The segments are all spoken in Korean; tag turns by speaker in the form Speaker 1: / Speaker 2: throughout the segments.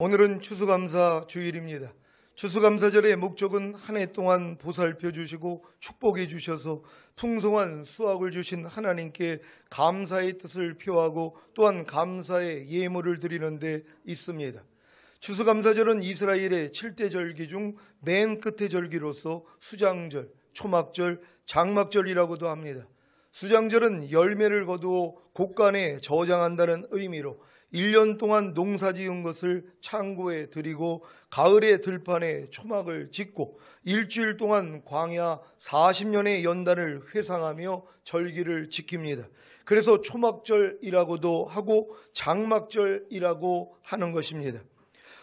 Speaker 1: 오늘은 추수감사 주일입니다. 추수감사절의 목적은 한 해 동안 보살펴 주시고 축복해 주셔서 풍성한 수확을 주신 하나님께 감사의 뜻을 표하고 또한 감사의 예물을 드리는 데 있습니다. 추수감사절은 이스라엘의 7대 절기 중 맨 끝의 절기로서 수장절, 초막절, 장막절이라고도 합니다. 수장절은 열매를 거두어 곳간에 저장한다는 의미로 1년 동안 농사 지은 것을 창고에 들이고 가을에 들판에 초막을 짓고 일주일 동안 광야 40년의 연단을 회상하며 절기를 지킵니다. 그래서 초막절이라고도 하고 장막절이라고 하는 것입니다.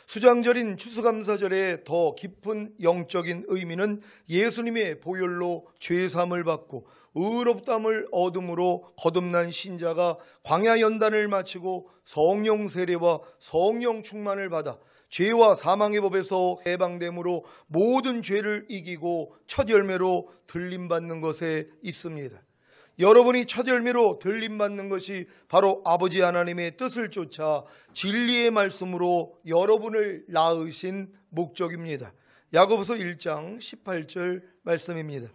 Speaker 1: 수장절인 추수감사절의 더 깊은 영적인 의미는 예수님의 보혈로 죄사함을 받고 의롭다함을 얻음으로 거듭난 신자가 광야 연단을 마치고 성령 세례와 성령 충만을 받아 죄와 사망의 법에서 해방됨으로 모든 죄를 이기고 첫 열매로 들림받는 것에 있습니다. 여러분이 첫 열매로 들림받는 것이 바로 아버지 하나님의 뜻을 쫓아 진리의 말씀으로 여러분을 낳으신 목적입니다. 야고보서 1장 18절 말씀입니다.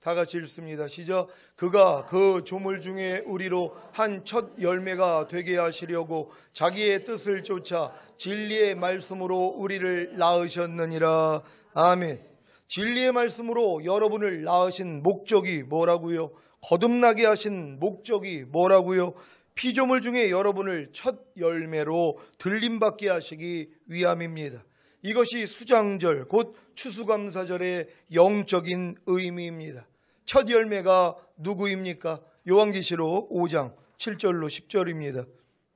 Speaker 1: 다 같이 읽습니다. 시작. 그가 그 조물 중에 우리로 한 첫 열매가 되게 하시려고 자기의 뜻을 쫓아 진리의 말씀으로 우리를 낳으셨느니라. 아멘. 진리의 말씀으로 여러분을 낳으신 목적이 뭐라고요? 거듭나게 하신 목적이 뭐라고요? 피조물 중에 여러분을 첫 열매로 들림받게 하시기 위함입니다. 이것이 수장절 곧 추수감사절의 영적인 의미입니다. 첫 열매가 누구입니까? 요한계시록 5장 7절로 10절입니다.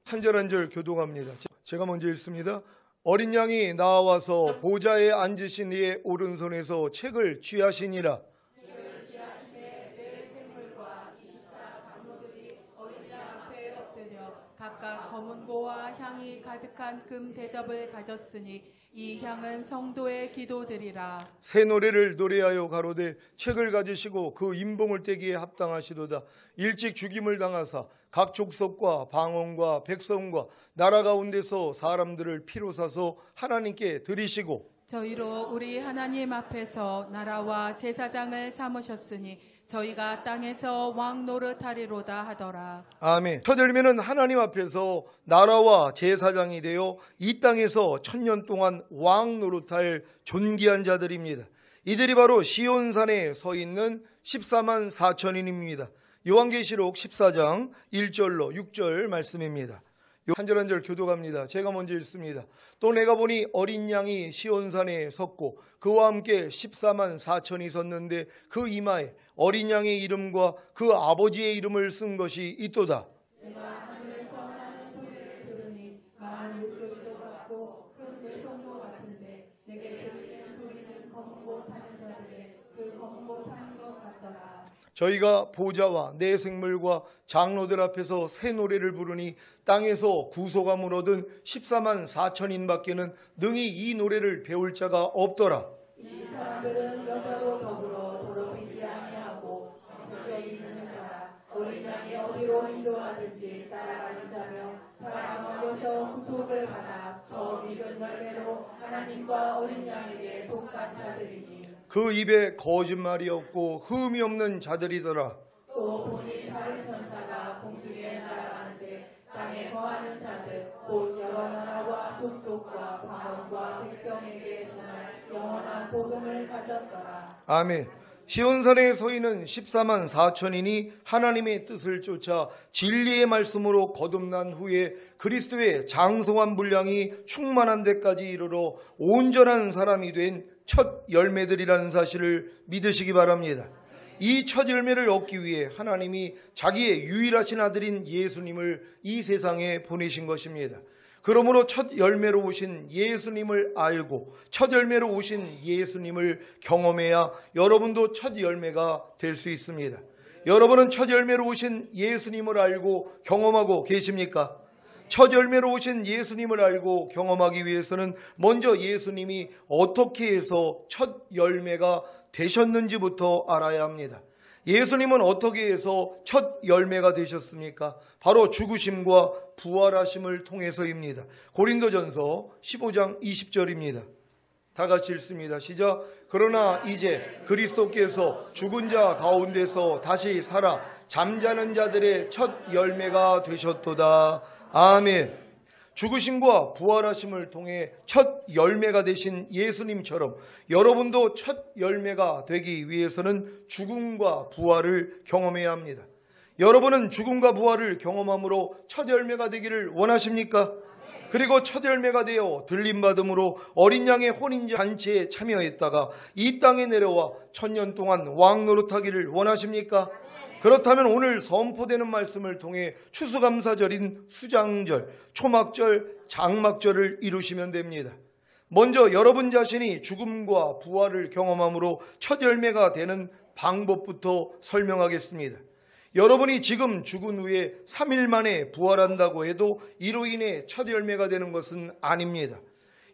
Speaker 1: 한 절 한 절 교독합니다. 제가 먼저 읽습니다. 어린 양이 나와서 보좌에 앉으신 이의 오른손에서 책을 취하시니라.
Speaker 2: 각각 검은고와 향이 가득한 금 대접을 가졌으니 이 향은 성도의 기도들이라.
Speaker 1: 새 노래를 노래하여 가로되 책을 가지시고 그 임봉을 떼기에 합당하시도다. 일찍 죽임을 당하사 각 족속과 방언과 백성과 나라 가운데서 사람들을 피로 사서 하나님께 드리시고
Speaker 2: 저희로 우리 하나님 앞에서 나라와 제사장을 삼으셨으니 저희가 땅에서 왕 노릇하리로다 하더라.
Speaker 1: 아멘. 첫 열매는 하나님 앞에서 나라와 제사장이 되어 이 땅에서 1000년 동안 왕 노릇할 존귀한 자들입니다. 이들이 바로 시온산에 서 있는 14만 4천인입니다. 요한계시록 14장 1절로 6절 말씀입니다. 한 절 한 절 교독합니다. 제가 먼저 읽습니다. 또 내가 보니 어린 양이 시온산에 섰고 그와 함께 14만 4천이 섰는데 그 이마에 어린 양의 이름과 그 아버지의 이름을 쓴 것이 있도다.
Speaker 2: 내가 하늘에서 나는 소리를 들으니 많은 물소리도 같고 큰 외성도 같은데 내게 들리는 소리는 검은 고 타는 자들의 그 검은 고 타는 것 같더라.
Speaker 1: 저희가 보좌와 내 생물과 장로들 앞에서 새 노래를 부르니 땅에서 구속함을 얻은 14만 4천인 밖에는 능히 이 노래를 배울 자가 없더라.
Speaker 2: 이 사람들은 여자로 더불어 더럽히지 아니하고 정직에 있는 자라. 어린 양이 어디로 인도하든지 따라가는 자며 사람 어려서 구속을 받아 저 믿은 열매로 하나님과 어린 양에게 속한 자들이니
Speaker 1: 그 입에 거짓말이 없고 흠이 없는 자들이더라.
Speaker 2: 또 보니 다른 천사가 공중에 날아가는데 땅에 거하는 자들 곧 여러 나라와 족속과 방언과 백성에게 전할 영원한 복음을 가졌더라.
Speaker 1: 아멘. 시온산에 서 있는 14만 4천인이 하나님의 뜻을 쫓아 진리의 말씀으로 거듭난 후에 그리스도의 장성한 분량이 충만한 데까지 이르러 온전한 사람이 된 첫 열매들이라는 사실을 믿으시기 바랍니다. 이 첫 열매를 얻기 위해 하나님이 자기의 유일하신 아들인 예수님을 이 세상에 보내신 것입니다. 그러므로 첫 열매로 오신 예수님을 알고 첫 열매로 오신 예수님을 경험해야 여러분도 첫 열매가 될 수 있습니다. 여러분은 첫 열매로 오신 예수님을 알고 경험하고 계십니까? 첫 열매로 오신 예수님을 알고 경험하기 위해서는 먼저 예수님이 어떻게 해서 첫 열매가 되셨는지부터 알아야 합니다. 예수님은 어떻게 해서 첫 열매가 되셨습니까? 바로 죽으심과 부활하심을 통해서입니다. 고린도전서 15장 20절입니다. 다 같이 읽습니다. 시작. 그러나 이제 그리스도께서 죽은 자 가운데서 다시 살아 잠자는 자들의 첫 열매가 되셨도다. 아멘. 죽으심과 부활하심을 통해 첫 열매가 되신 예수님처럼 여러분도 첫 열매가 되기 위해서는 죽음과 부활을 경험해야 합니다. 여러분은 죽음과 부활을 경험함으로 첫 열매가 되기를 원하십니까? 그리고 첫 열매가 되어 들림받음으로 어린 양의 혼인잔치에 참여했다가 이 땅에 내려와 1000년 동안 왕노릇하기를 원하십니까? 그렇다면 오늘 선포되는 말씀을 통해 추수감사절인 수장절, 초막절, 장막절을 이루시면 됩니다. 먼저 여러분 자신이 죽음과 부활을 경험함으로 첫 열매가 되는 방법부터 설명하겠습니다. 여러분이 지금 죽은 후에 3일 만에 부활한다고 해도 이로 인해 첫 열매가 되는 것은 아닙니다.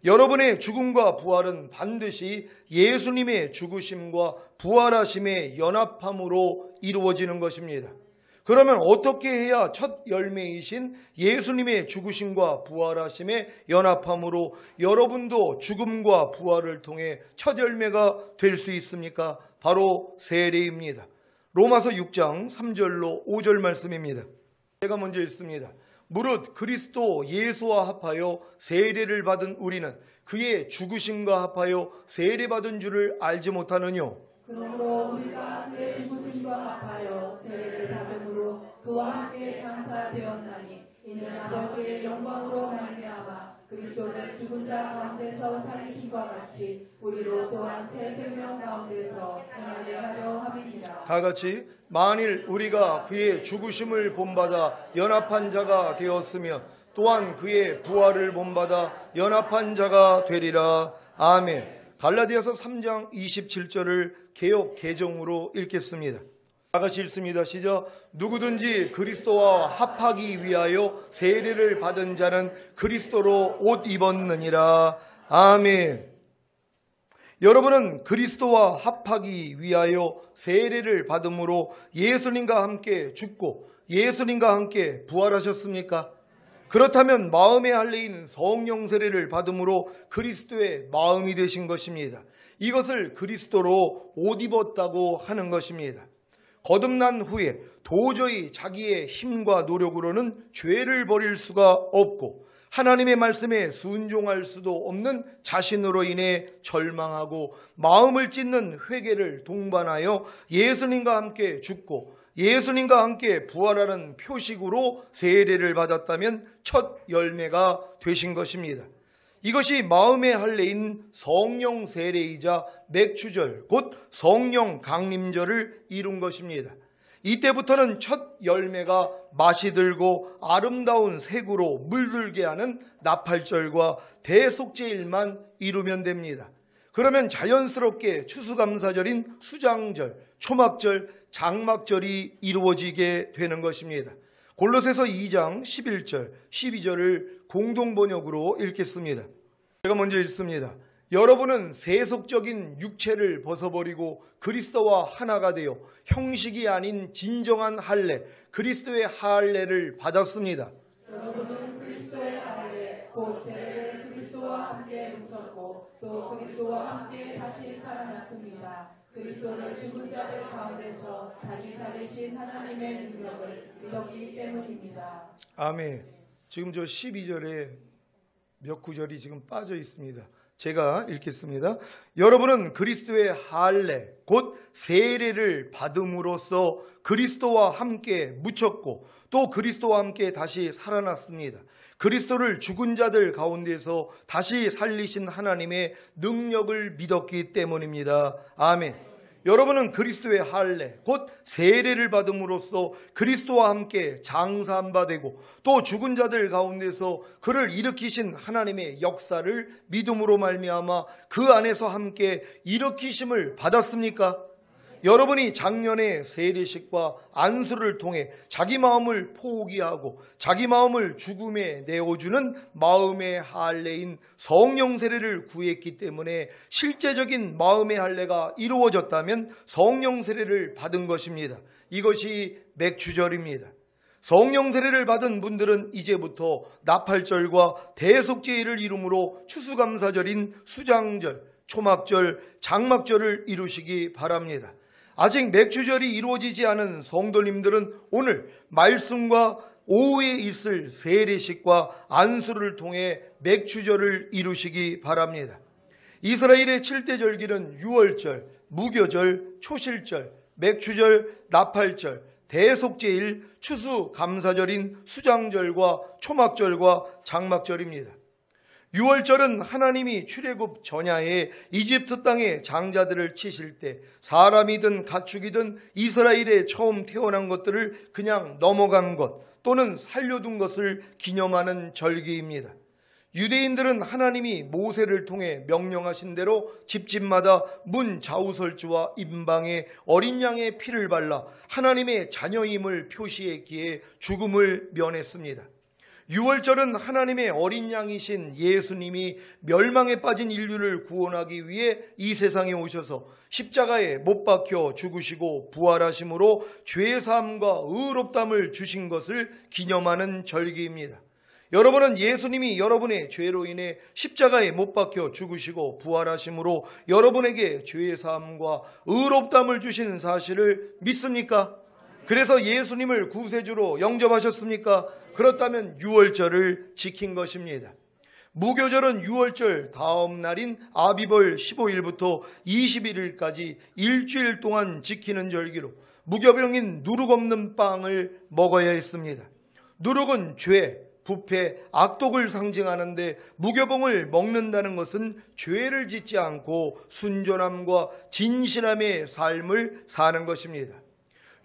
Speaker 1: 여러분의 죽음과 부활은 반드시 예수님의 죽으심과 부활하심의 연합함으로 이루어지는 것입니다. 그러면 어떻게 해야 첫 열매이신 예수님의 죽으심과 부활하심의 연합함으로 여러분도 죽음과 부활을 통해 첫 열매가 될 수 있습니까? 바로 세례입니다. 로마서 6장 3절로 5절 말씀입니다. 제가 먼저 읽습니다. 무릇 그리스도 예수와 합하여 세례를 받은 우리는 그의 죽으심과 합하여 세례받은 줄을 알지 못하느냐?
Speaker 2: 그러므로 우리가 그의 죽으심과 합하여 세례를 받음으로 그와 함께 장사되었나니 이는 아버지의 영광으로 말미암아 그리스도를 죽은 자 가운데서 살리심과 같이 우리로 또한 새 생명 가운데서 행하게 하려 함이니라.
Speaker 1: 다 같이 만일 우리가 그의 죽으심을 본받아 연합한 자가 되었으면 또한 그의 부활을 본받아 연합한 자가 되리라. 아멘. 갈라디아서 3장 27절을 개역 개정으로 읽겠습니다. 다 같이 읽습니다. 시작. 누구든지 그리스도와 합하기 위하여 세례를 받은 자는 그리스도로 옷 입었느니라. 아멘. 여러분은 그리스도와 합하기 위하여 세례를 받음으로 예수님과 함께 죽고 예수님과 함께 부활하셨습니까? 그렇다면 마음의 할례인 성령 세례를 받음으로 그리스도의 마음이 되신 것입니다. 이것을 그리스도로 옷 입었다고 하는 것입니다. 거듭난 후에 도저히 자기의 힘과 노력으로는 죄를 버릴 수가 없고 하나님의 말씀에 순종할 수도 없는 자신으로 인해 절망하고 마음을 찢는 회개를 동반하여 예수님과 함께 죽고 예수님과 함께 부활하는 표식으로 세례를 받았다면 첫 열매가 되신 것입니다. 이것이 마음의 할례인 성령 세례이자 맥추절 곧 성령 강림절을 이룬 것입니다. 이때부터는 첫 열매가 맛이 들고 아름다운 색으로 물들게 하는 나팔절과 대속죄일만 이루면 됩니다. 그러면 자연스럽게 추수감사절인 수장절, 초막절, 장막절이 이루어지게 되는 것입니다. 골로새서 2장 11절, 12절을 공동번역으로 읽겠습니다. 제가 먼저 읽습니다. 여러분은 세속적인 육체를 벗어버리고 그리스도와 하나가 되어 형식이 아닌 진정한 할례, 그리스도의 할례를 받았습니다.
Speaker 2: 여러분은 그리스도의 할례 곧 세례를 그리스도와 함께 묻혔고 또 그리스도와 함께 다시 살아났습니다. 그리스도를 죽은 자들 가운데서 다시 살리신 하나님의 능력을 믿었기 때문입니다.
Speaker 1: 아멘. 지금 저 12절에 몇 구절이 지금 빠져 있습니다. 제가 읽겠습니다. 여러분은 그리스도의 할례 곧 세례를 받음으로써 그리스도와 함께 묻혔고 또 그리스도와 함께 다시 살아났습니다. 그리스도를 죽은 자들 가운데서 다시 살리신 하나님의 능력을 믿었기 때문입니다. 아멘. 여러분은 그리스도의 할례 곧 세례를 받음으로써 그리스도와 함께 장사함받고 또 죽은 자들 가운데서 그를 일으키신 하나님의 역사를 믿음으로 말미암아 그 안에서 함께 일으키심을 받았습니까? 여러분이 작년에 세례식과 안수를 통해 자기 마음을 포기하고 자기 마음을 죽음에 내어주는 마음의 할례인 성령 세례를 구했기 때문에 실제적인 마음의 할례가 이루어졌다면 성령 세례를 받은 것입니다. 이것이 맥추절입니다. 성령 세례를 받은 분들은 이제부터 나팔절과 대속죄일을 이름으로 추수감사절인 수장절, 초막절, 장막절을 이루시기 바랍니다. 아직 맥추절이 이루어지지 않은 성도님들은 오늘 말씀과 오후에 있을 세례식과 안수를 통해 맥추절을 이루시기 바랍니다. 이스라엘의 7대 절기는 유월절, 무교절, 초실절, 맥추절, 나팔절, 대속죄일, 추수감사절인 수장절과 초막절과 장막절입니다. 유월절은 하나님이 출애굽 전야에 이집트 땅의 장자들을 치실 때 사람이든 가축이든 이스라엘에 처음 태어난 것들을 그냥 넘어간 것 또는 살려둔 것을 기념하는 절기입니다. 유대인들은 하나님이 모세를 통해 명령하신 대로 집집마다 문 좌우설주와 임방에 어린 양의 피를 발라 하나님의 자녀임을 표시했기에 죽음을 면했습니다. 유월절은 하나님의 어린 양이신 예수님이 멸망에 빠진 인류를 구원하기 위해 이 세상에 오셔서 십자가에 못 박혀 죽으시고 부활하심으로 죄사함과 의롭다함을 주신 것을 기념하는 절기입니다. 여러분은 예수님이 여러분의 죄로 인해 십자가에 못 박혀 죽으시고 부활하심으로 여러분에게 죄사함과 의롭다함을 주신 사실을 믿습니까? 그래서 예수님을 구세주로 영접하셨습니까? 그렇다면 유월절을 지킨 것입니다. 무교절은 유월절 다음 날인 아비벌 15일부터 21일까지 일주일 동안 지키는 절기로 무교병인 누룩 없는 빵을 먹어야 했습니다. 누룩은 죄, 부패, 악독을 상징하는데 무교병을 먹는다는 것은 죄를 짓지 않고 순전함과 진실함의 삶을 사는 것입니다.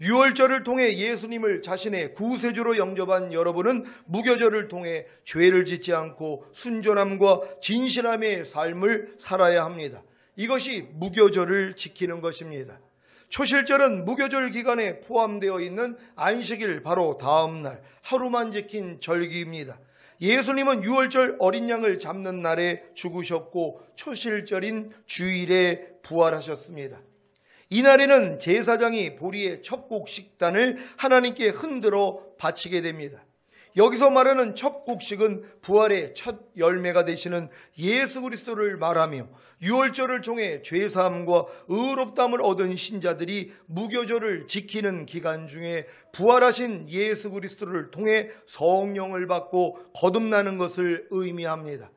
Speaker 1: 유월절을 통해 예수님을 자신의 구세주로 영접한 여러분은 무교절을 통해 죄를 짓지 않고 순전함과 진실함의 삶을 살아야 합니다. 이것이 무교절을 지키는 것입니다. 초실절은 무교절 기간에 포함되어 있는 안식일 바로 다음 날 하루만 지킨 절기입니다. 예수님은 유월절 어린 양을 잡는 날에 죽으셨고 초실절인 주일에 부활하셨습니다. 이날에는 제사장이 보리의 첫 곡식단을 하나님께 흔들어 바치게 됩니다. 여기서 말하는 첫 곡식은 부활의 첫 열매가 되시는 예수 그리스도를 말하며 유월절을 통해 죄사함과 의롭다함을 얻은 신자들이 무교절을 지키는 기간 중에 부활하신 예수 그리스도를 통해 성령을 받고 거듭나는 것을 의미합니다.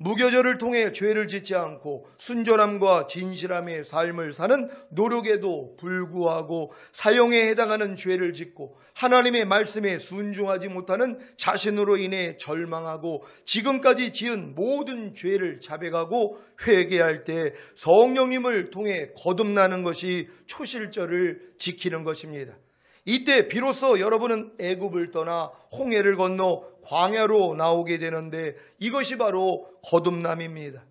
Speaker 1: 무교절을 통해 죄를 짓지 않고 순전함과 진실함의 삶을 사는 노력에도 불구하고 사형에 해당하는 죄를 짓고 하나님의 말씀에 순종하지 못하는 자신으로 인해 절망하고 지금까지 지은 모든 죄를 자백하고 회개할 때 성령님을 통해 거듭나는 것이 초실절을 지키는 것입니다. 이때 비로소 여러분은 애굽을 떠나 홍해를 건너 광야로 나오게 되는데 이것이 바로 거듭남입니다.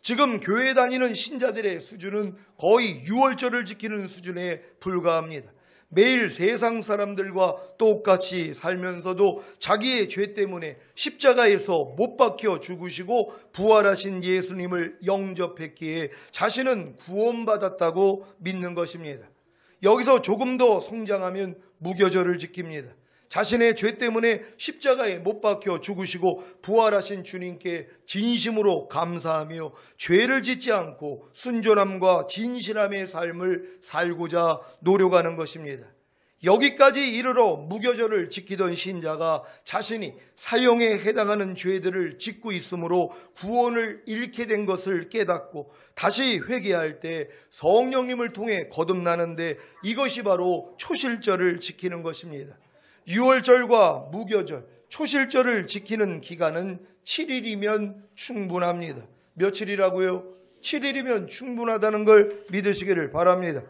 Speaker 1: 지금 교회 다니는 신자들의 수준은 거의 유월절을 지키는 수준에 불과합니다. 매일 세상 사람들과 똑같이 살면서도 자기의 죄 때문에 십자가에서 못 박혀 죽으시고 부활하신 예수님을 영접했기에 자신은 구원받았다고 믿는 것입니다. 여기서 조금 더 성장하면 무교절을 지킵니다. 자신의 죄 때문에 십자가에 못 박혀 죽으시고 부활하신 주님께 진심으로 감사하며 죄를 짓지 않고 순전함과 진실함의 삶을 살고자 노력하는 것입니다. 여기까지 이르러 무교절을 지키던 신자가 자신이 사형에 해당하는 죄들을 짓고 있으므로 구원을 잃게 된 것을 깨닫고 다시 회개할 때 성령님을 통해 거듭나는데 이것이 바로 초실절을 지키는 것입니다. 유월절과 무교절, 초실절을 지키는 기간은 7일이면 충분합니다. 며칠이라고요? 7일이면 충분하다는 걸 믿으시기를 바랍니다.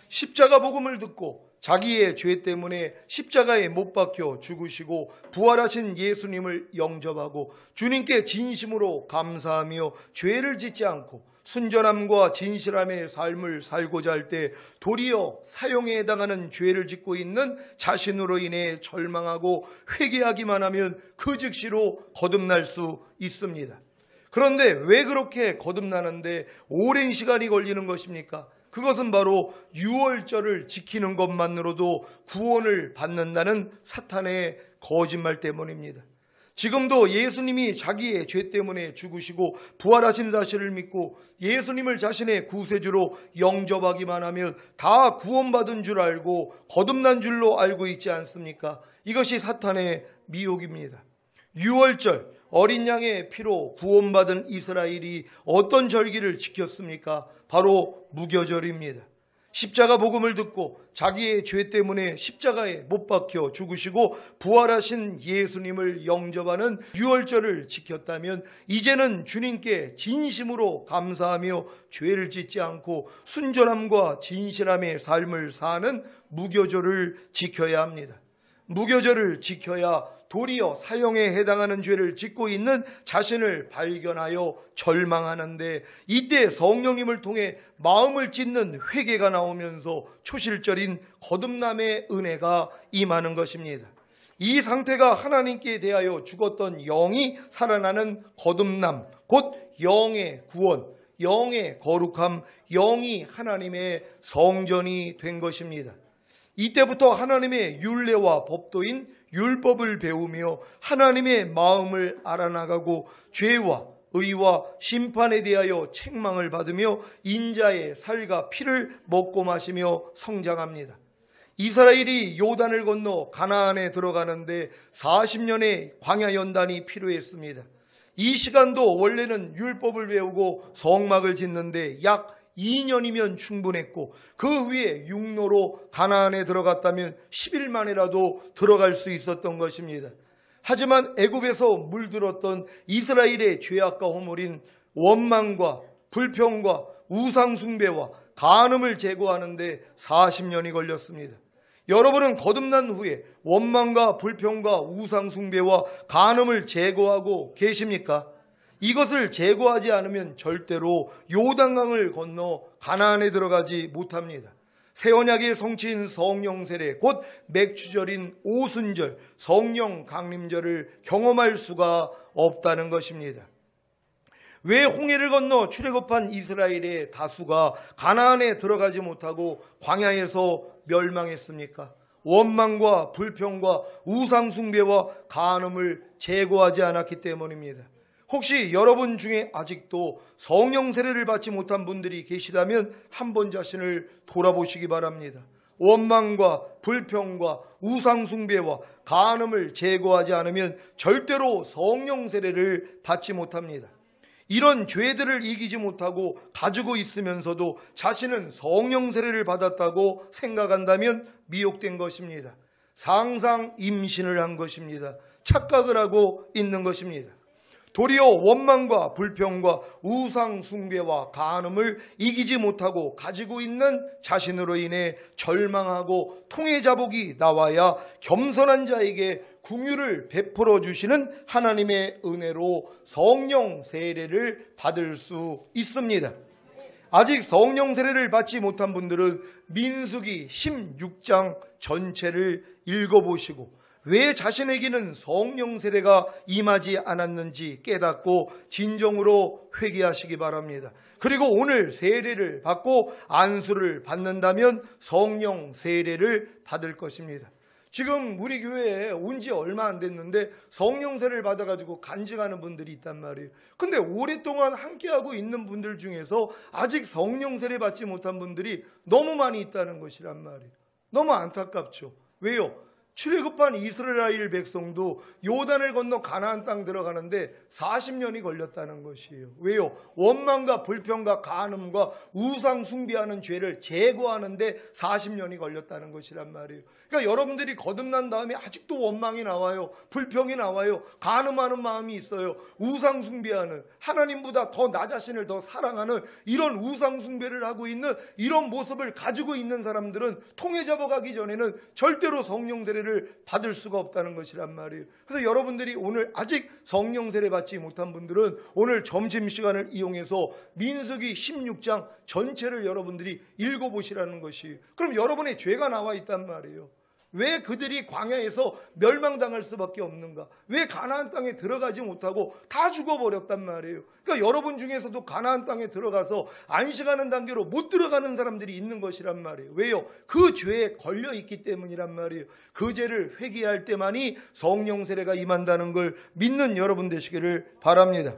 Speaker 1: 십자가 복음을 듣고 자기의 죄 때문에 십자가에 못 박혀 죽으시고 부활하신 예수님을 영접하고 주님께 진심으로 감사하며 죄를 짓지 않고 순전함과 진실함의 삶을 살고자 할 때 도리어 사형에 해당하는 죄를 짓고 있는 자신으로 인해 절망하고 회개하기만 하면 그 즉시로 거듭날 수 있습니다. 그런데 왜 그렇게 거듭나는데 오랜 시간이 걸리는 것입니까? 그것은 바로 유월절을 지키는 것만으로도 구원을 받는다는 사탄의 거짓말 때문입니다. 지금도 예수님이 자기의 죄 때문에 죽으시고 부활하신 사실을 믿고 예수님을 자신의 구세주로 영접하기만 하면 다 구원받은 줄 알고 거듭난 줄로 알고 있지 않습니까? 이것이 사탄의 미혹입니다. 유월절, 어린 양의 피로 구원받은 이스라엘이 어떤 절기를 지켰습니까? 바로 무교절입니다. 십자가 복음을 듣고 자기의 죄 때문에 십자가에 못 박혀 죽으시고 부활하신 예수님을 영접하는 유월절을 지켰다면 이제는 주님께 진심으로 감사하며 죄를 짓지 않고 순전함과 진실함의 삶을 사는 무교절을 지켜야 합니다. 무교절을 지켜야 도리어 사형에 해당하는 죄를 짓고 있는 자신을 발견하여 절망하는데 이때 성령님을 통해 마음을 찢는 회개가 나오면서 초실절인 거듭남의 은혜가 임하는 것입니다. 이 상태가 하나님께 대하여 죽었던 영이 살아나는 거듭남, 곧 영의 구원, 영의 거룩함, 영이 하나님의 성전이 된 것입니다. 이때부터 하나님의 율례와 법도인 율법을 배우며 하나님의 마음을 알아나가고 죄와 의와 심판에 대하여 책망을 받으며 인자의 살과 피를 먹고 마시며 성장합니다. 이스라엘이 요단을 건너 가나안에 들어가는데 40년의 광야 연단이 필요했습니다. 이 시간도 원래는 율법을 배우고 성막을 짓는데 약 2년이면 충분했고 그 위에 육로로 가나안에 들어갔다면 10일 만에라도 들어갈 수 있었던 것입니다. 하지만 애굽에서 물들었던 이스라엘의 죄악과 허물인 원망과 불평과 우상숭배와 간음을 제거하는데 40년이 걸렸습니다. 여러분은 거듭난 후에 원망과 불평과 우상숭배와 간음을 제거하고 계십니까? 이것을 제거하지 않으면 절대로 요단강을 건너 가나안에 들어가지 못합니다. 새 언약의 성취인 성령 세례, 곧 맥주절인 오순절, 성령 강림절을 경험할 수가 없다는 것입니다. 왜 홍해를 건너 출애굽한 이스라엘의 다수가 가나안에 들어가지 못하고 광야에서 멸망했습니까? 원망과 불평과 우상숭배와 간음을 제거하지 않았기 때문입니다. 혹시 여러분 중에 아직도 성령 세례를 받지 못한 분들이 계시다면 한번 자신을 돌아보시기 바랍니다. 원망과 불평과 우상숭배와 간음을 제거하지 않으면 절대로 성령 세례를 받지 못합니다. 이런 죄들을 이기지 못하고 가지고 있으면서도 자신은 성령 세례를 받았다고 생각한다면 미혹된 것입니다. 상상 임신을 한 것입니다. 착각을 하고 있는 것입니다. 도리어 원망과 불평과 우상 숭배와 간음을 이기지 못하고 가지고 있는 자신으로 인해 절망하고 통해자복이 나와야 겸손한 자에게 긍휼을 베풀어 주시는 하나님의 은혜로 성령 세례를 받을 수 있습니다. 아직 성령 세례를 받지 못한 분들은 민수기 16장 전체를 읽어보시고 왜 자신에게는 성령 세례가 임하지 않았는지 깨닫고 진정으로 회개하시기 바랍니다. 그리고 오늘 세례를 받고 안수를 받는다면 성령 세례를 받을 것입니다. 지금 우리 교회에 온 지 얼마 안 됐는데 성령 세례를 받아가지고 간증하는 분들이 있단 말이에요. 근데 오랫동안 함께하고 있는 분들 중에서 아직 성령 세례 받지 못한 분들이 너무 많이 있다는 것이란 말이에요. 너무 안타깝죠. 왜요? 출애굽한 이스라엘 백성도 요단을 건너 가나안 땅 들어가는데 40년이 걸렸다는 것이에요. 왜요? 원망과 불평과 간음과 우상 숭배하는 죄를 제거하는데 40년이 걸렸다는 것이란 말이에요. 그러니까 여러분들이 거듭난 다음에 아직도 원망이 나와요. 불평이 나와요. 간음하는 마음이 있어요. 우상 숭배하는, 하나님보다 더 나 자신을 더 사랑하는 이런 우상 숭배를 하고 있는 이런 모습을 가지고 있는 사람들은 통해 잡아가기 전에는 절대로 성령 세례를 받을 수가 없다는 것이란 말이에요. 그래서 여러분들이 오늘 아직 성령 세례 받지 못한 분들은 오늘 점심시간을 이용해서 민수기 16장 전체를 여러분들이 읽어보시라는 것이, 그럼 여러분의 죄가 나와 있단 말이에요. 왜 그들이 광야에서 멸망당할 수밖에 없는가? 왜 가나안 땅에 들어가지 못하고 다 죽어버렸단 말이에요. 그러니까 여러분 중에서도 가나안 땅에 들어가서 안식하는 단계로 못 들어가는 사람들이 있는 것이란 말이에요. 왜요? 그 죄에 걸려 있기 때문이란 말이에요. 그 죄를 회개할 때만이 성령 세례가 임한다는 걸 믿는 여러분 되시기를 바랍니다.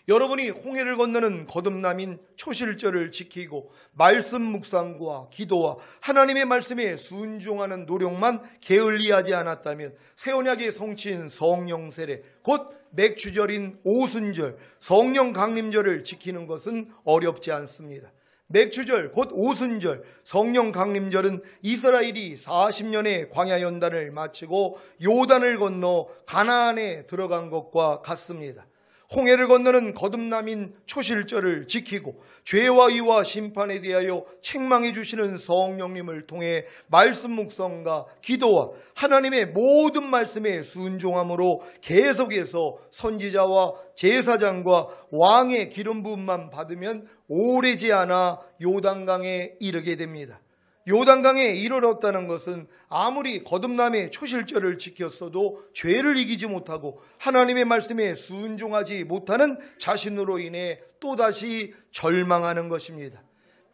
Speaker 1: 여러분이 홍해를 건너는 거듭남인 초실절을 지키고 말씀 묵상과 기도와 하나님의 말씀에 순종하는 노력만 게을리하지 않았다면 새 언약의 성취인 성령 세례, 곧 맥주절인 오순절, 성령 강림절을 지키는 것은 어렵지 않습니다. 맥주절 곧 오순절, 성령 강림절은 이스라엘이 40년의 광야 연단을 마치고 요단을 건너 가나안에 들어간 것과 같습니다. 홍해를 건너는 거듭남인 초실절을 지키고 죄와 의와 심판에 대하여 책망해 주시는 성령님을 통해 말씀 묵상과 기도와 하나님의 모든 말씀에 순종함으로 계속해서 선지자와 제사장과 왕의 기름 부음만 받으면 오래지 않아 요단강에 이르게 됩니다. 요단강에 이르렀다는 것은 아무리 거듭남의 초실절을 지켰어도 죄를 이기지 못하고 하나님의 말씀에 순종하지 못하는 자신으로 인해 또다시 절망하는 것입니다.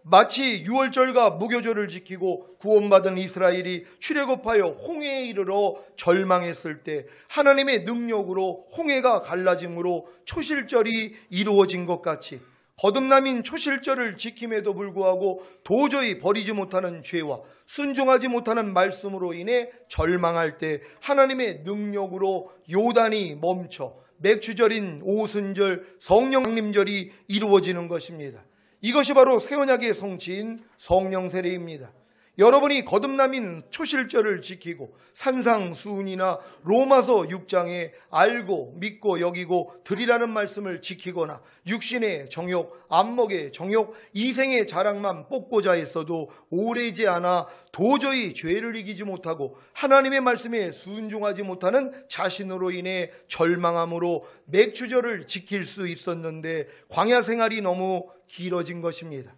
Speaker 1: 마치 유월절과 무교절을 지키고 구원받은 이스라엘이 출애굽하여 홍해에 이르러 절망했을 때 하나님의 능력으로 홍해가 갈라짐으로 초실절이 이루어진 것 같이 거듭남인 초실절을 지킴에도 불구하고 도저히 버리지 못하는 죄와 순종하지 못하는 말씀으로 인해 절망할 때 하나님의 능력으로 요단이 멈춰 맥주절인 오순절 성령 강림절이 이루어지는 것입니다. 이것이 바로 새 언약의 성취인 성령 세례입니다. 여러분이 거듭남인 초실절을 지키고 산상수훈이나 로마서 6장에 알고 믿고 여기고 드리라는 말씀을 지키거나 육신의 정욕, 안목의 정욕, 이생의 자랑만 뽑고자 했어도 오래지 않아 도저히 죄를 이기지 못하고 하나님의 말씀에 순종하지 못하는 자신으로 인해 절망함으로 맥주절을 지킬 수 있었는데 광야 생활이 너무 길어진 것입니다.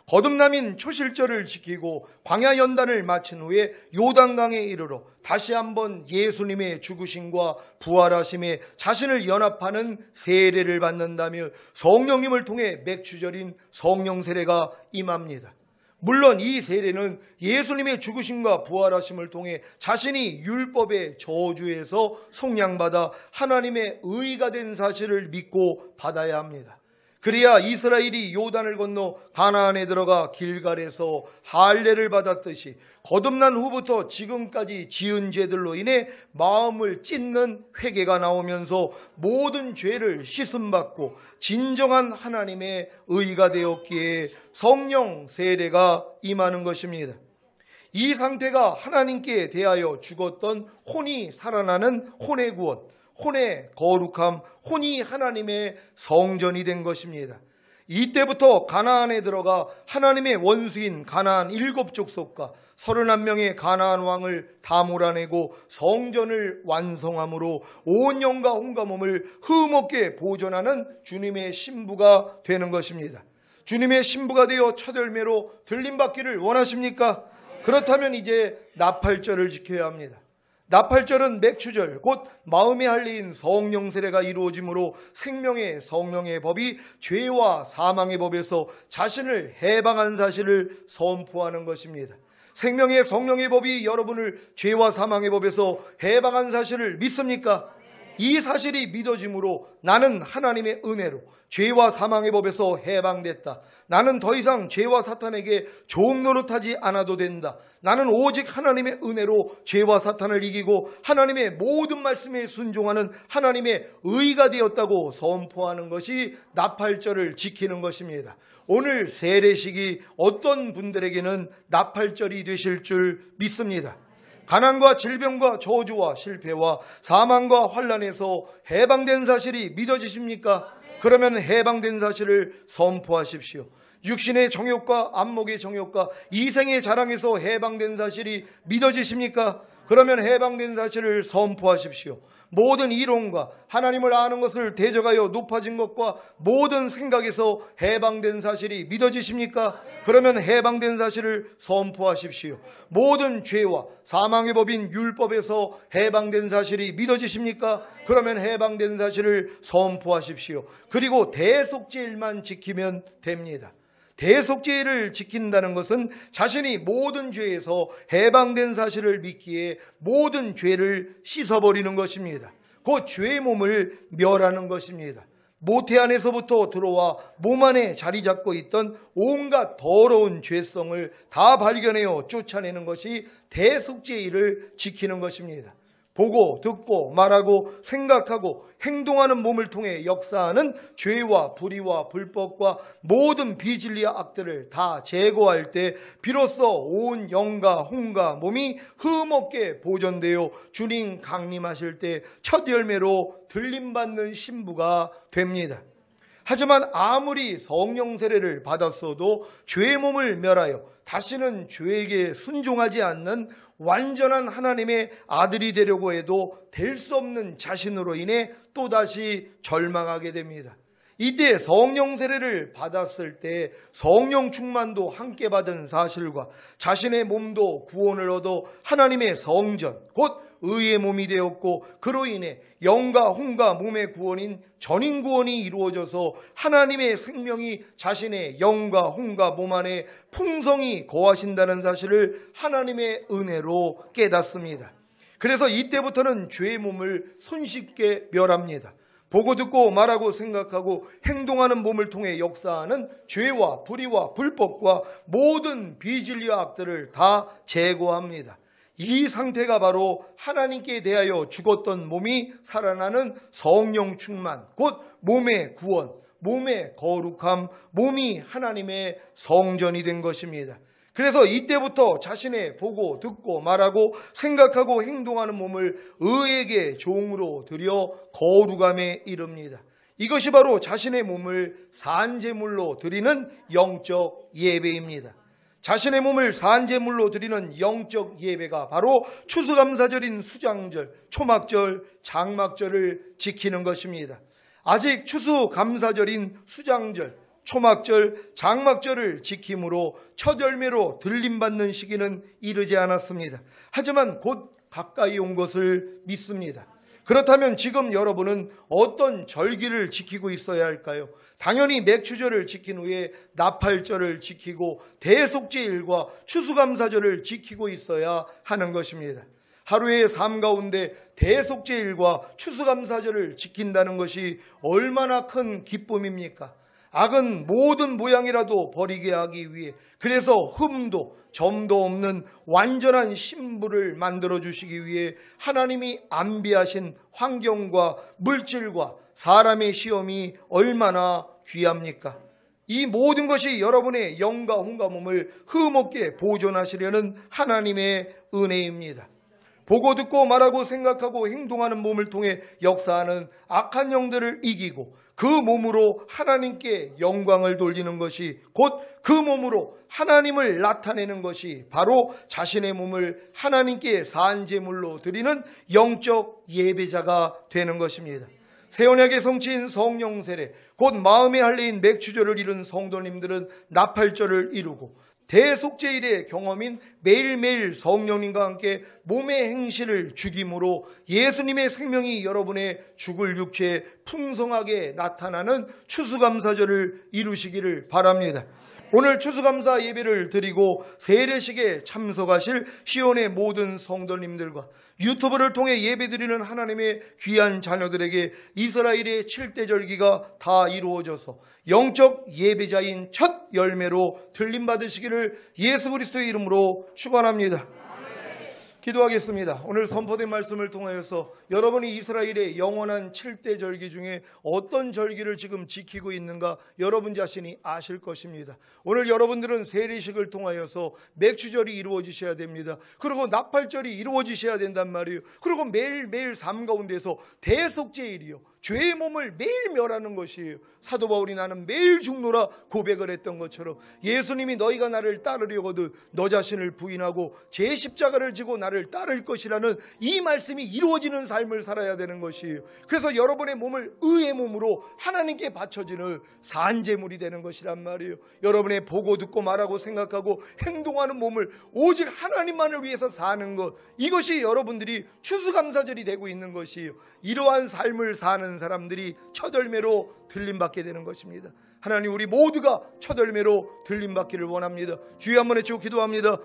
Speaker 1: 거듭남인 초실절을 지키고 광야 연단을 마친 후에 요단강에 이르러 다시 한번 예수님의 죽으심과 부활하심에 자신을 연합하는 세례를 받는다며 성령님을 통해 맥주절인 성령 세례가 임합니다. 물론 이 세례는 예수님의 죽으심과 부활하심을 통해 자신이 율법의 저주에서 속량받아 하나님의 의가 된 사실을 믿고 받아야 합니다. 그래야 이스라엘이 요단을 건너 가나안에 들어가 길갈에서 할례를 받았듯이 거듭난 후부터 지금까지 지은 죄들로 인해 마음을 찢는 회개가 나오면서 모든 죄를 씻음받고 진정한 하나님의 의가 되었기에 성령 세례가 임하는 것입니다. 이 상태가 하나님께 대하여 죽었던 혼이 살아나는 혼의 구원, 혼의 거룩함, 혼이 하나님의 성전이 된 것입니다. 이때부터 가나안에 들어가 하나님의 원수인 가나안 7족속과 31명의 가나안 왕을 다 몰아내고 성전을 완성함으로 온 영과 온갖 몸을 흠없게 보존하는 주님의 신부가 되는 것입니다. 주님의 신부가 되어 첫 열매로 들림받기를 원하십니까? 그렇다면 이제 나팔절을 지켜야 합니다. 나팔절은 맥주절, 곧 마음의 할례인 성령 세례가 이루어지므로 생명의 성령의 법이 죄와 사망의 법에서 자신을 해방한 사실을 선포하는 것입니다. 생명의 성령의 법이 여러분을 죄와 사망의 법에서 해방한 사실을 믿습니까? 이 사실이 믿어짐으로 나는 하나님의 은혜로 죄와 사망의 법에서 해방됐다. 나는 더 이상 죄와 사탄에게 종노릇하지 않아도 된다. 나는 오직 하나님의 은혜로 죄와 사탄을 이기고 하나님의 모든 말씀에 순종하는 하나님의 의가 되었다고 선포하는 것이 나팔절을 지키는 것입니다. 오늘 세례식이 어떤 분들에게는 나팔절이 되실 줄 믿습니다. 가난과 질병과 저주와 실패와 사망과 환난에서 해방된 사실이 믿어지십니까? 그러면 해방된 사실을 선포하십시오. 육신의 정욕과 안목의 정욕과 이생의 자랑에서 해방된 사실이 믿어지십니까? 그러면 해방된 사실을 선포하십시오. 모든 이론과 하나님을 아는 것을 대적하여 높아진 것과 모든 생각에서 해방된 사실이 믿어지십니까? 그러면 해방된 사실을 선포하십시오. 모든 죄와 사망의 법인 율법에서 해방된 사실이 믿어지십니까? 그러면 해방된 사실을 선포하십시오. 그리고 대속죄일만 지키면 됩니다. 대속죄를 지킨다는 것은 자신이 모든 죄에서 해방된 사실을 믿기에 모든 죄를 씻어버리는 것입니다. 그 죄의 몸을 멸하는 것입니다. 모태 안에서부터 들어와 몸 안에 자리 잡고 있던 온갖 더러운 죄성을 다 발견해요 쫓아내는 것이 대속죄를 지키는 것입니다. 보고 듣고 말하고 생각하고 행동하는 몸을 통해 역사하는 죄와 불의와 불법과 모든 비진리와 악들을 다 제거할 때 비로소 온 영과 혼과 몸이 흠없게 보존되어 주님 강림하실 때 첫 열매로 들림받는 신부가 됩니다. 하지만 아무리 성령 세례를 받았어도 죄의 몸을 멸하여 다시는 죄에게 순종하지 않는 완전한 하나님의 아들이 되려고 해도 될 수 없는 자신으로 인해 또다시 절망하게 됩니다. 이때 성령 세례를 받았을 때 성령 충만도 함께 받은 사실과 자신의 몸도 구원을 얻어 하나님의 성전 곧 의의 몸이 되었고 그로 인해 영과 혼과 몸의 구원인 전인 구원이 이루어져서 하나님의 생명이 자신의 영과 혼과 몸 안에 풍성히 거하신다는 사실을 하나님의 은혜로 깨닫습니다. 그래서 이때부터는 죄의 몸을 손쉽게 멸합니다. 보고 듣고 말하고 생각하고 행동하는 몸을 통해 역사하는 죄와 불의와 불법과 모든 비진리와 악들을 다 제거합니다. 이 상태가 바로 하나님께 대하여 죽었던 몸이 살아나는 성령 충만, 곧 몸의 구원, 몸의 거룩함, 몸이 하나님의 성전이 된 것입니다. 그래서 이때부터 자신의 보고 듣고 말하고 생각하고 행동하는 몸을 의에게 종으로 드려 거룩함에 이릅니다. 이것이 바로 자신의 몸을 산제물로 드리는 영적 예배입니다. 자신의 몸을 산제물로 드리는 영적 예배가 바로 추수감사절인 수장절, 초막절, 장막절을 지키는 것입니다. 아직 추수감사절인 수장절, 초막절, 장막절을 지킴으로 첫 열매로 들림받는 시기는 이르지 않았습니다. 하지만 곧 가까이 온 것을 믿습니다. 그렇다면 지금 여러분은 어떤 절기를 지키고 있어야 할까요? 당연히 맥추절을 지킨 후에 나팔절을 지키고 대속죄일과 추수감사절을 지키고 있어야 하는 것입니다. 하루의 삶 가운데 대속죄일과 추수감사절을 지킨다는 것이 얼마나 큰 기쁨입니까? 악은 모든 모양이라도 버리게 하기 위해 그래서 흠도 점도 없는 완전한 신부를 만들어 주시기 위해 하나님이 안비하신 환경과 물질과 사람의 시험이 얼마나 귀합니까? 이 모든 것이 여러분의 영과 혼과 몸을 흠없게 보존하시려는 하나님의 은혜입니다. 보고 듣고 말하고 생각하고 행동하는 몸을 통해 역사하는 악한 영들을 이기고 그 몸으로 하나님께 영광을 돌리는 것이 곧 그 몸으로 하나님을 나타내는 것이 바로 자신의 몸을 하나님께 산제물로 드리는 영적 예배자가 되는 것입니다. 새 언약의 성취인 성령 세례, 곧 마음의 할례인 맥추절을 이룬 성도님들은 나팔절을 이루고 대속죄일의 경험인 매일매일 성령님과 함께 몸의 행실을 죽임으로 예수님의 생명이 여러분의 죽을 육체에 풍성하게 나타나는 추수감사절을 이루시기를 바랍니다. 오늘 추수감사 예배를 드리고 세례식에 참석하실 시온의 모든 성도님들과 유튜브를 통해 예배드리는 하나님의 귀한 자녀들에게 이스라엘의 7대 절기가 다 이루어져서 영적 예배자인 첫 열매로 들림받으시기를 예수 그리스도의 이름으로 축원합니다. 기도하겠습니다. 오늘 선포된 말씀을 통하여서 여러분이 이스라엘의 영원한 7대 절기 중에 어떤 절기를 지금 지키고 있는가 여러분 자신이 아실 것입니다. 오늘 여러분들은 세례식을 통하여서 맥주절이 이루어지셔야 됩니다. 그리고 나팔절이 이루어지셔야 된단 말이에요. 그리고 매일매일 삶 가운데서 대속죄일이요, 죄의 몸을 매일 멸하는 것이에요. 사도 바울이 나는 매일 죽노라 고백을 했던 것처럼 예수님이 너희가 나를 따르려거든 너 자신을 부인하고 제 십자가를 지고 나를 따를 것이라는 이 말씀이 이루어지는 삶을 살아야 되는 것이에요. 그래서 여러분의 몸을 의의 몸으로 하나님께 바쳐지는 산제물이 되는 것이란 말이에요. 여러분의 보고 듣고 말하고 생각하고 행동하는 몸을 오직 하나님만을 위해서 사는 것, 이것이 여러분들이 추수감사절이 되고 있는 것이에요. 이러한 삶을 사는 사람들이 첫 열매로 들림받게 되는 것입니다. 하나님, 우리 모두가 첫 열매로 들림받기를 원합니다. 주여 한번 외치고 기도합니다.